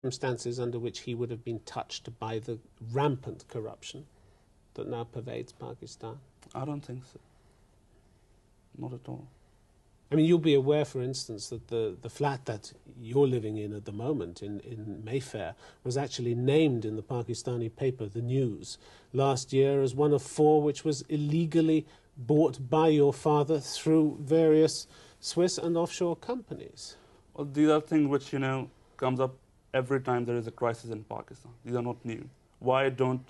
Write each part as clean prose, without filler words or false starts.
circumstances under which he would have been touched by the rampant corruption that now pervades Pakistan? I don't think so. Not at all. I mean, you'll be aware, for instance, that the flat that you're living in at the moment in Mayfair was actually named in the Pakistani paper, The News, last year as one of 4 which was illegally bought by your father through various Swiss and offshore companies. Well, these are things which, comes up every time there is a crisis in Pakistan. These are not new. Why don't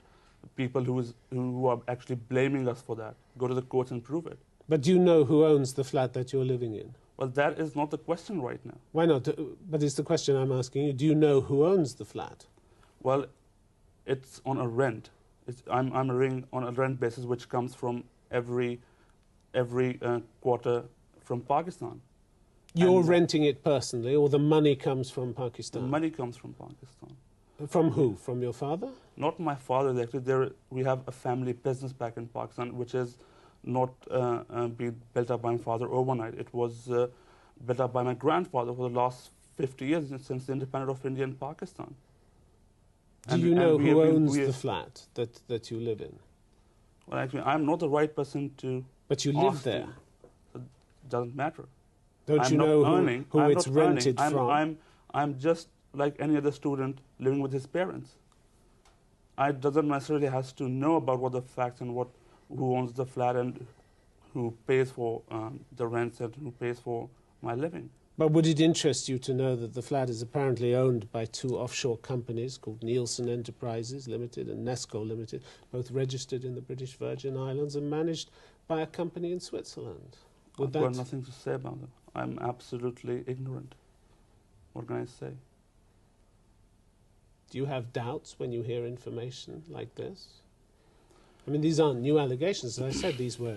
people who are actually blaming us for that go to the courts and prove it? But do you know who owns the flat that you're living in? Well, that is not the question right now. Why not? But it's the question I'm asking you. Do you know who owns the flat? Well, it's on a rent. I'm living on a rent basis which comes from every quarter from Pakistan. You're renting it personally, or the money comes from Pakistan? The money comes from Pakistan. From who? From your father? Not my father. Actually, we have a family business back in Pakistan, which is not been built up by my father overnight. It was built up by my grandfather for the last 50 years since the independence of India and Pakistan. Do you know who owns the flat that you live in? Well, actually, I'm not the right person to. But you live there. So it doesn't matter. Don't you know who it's rented from? I'm just like any other student living with his parents. I doesn't necessarily has to know about what the facts and who owns the flat and who pays for the rents and who pays for my living. But would it interest you to know that the flat is apparently owned by 2 offshore companies called Nielsen Enterprises Limited and Nesco Limited, both registered in the British Virgin Islands and managed by a company in Switzerland? I've got nothing to say about it. I'm absolutely ignorant. What can I say? Do you have doubts when you hear information like this? I mean, these aren't new allegations. As I said, these were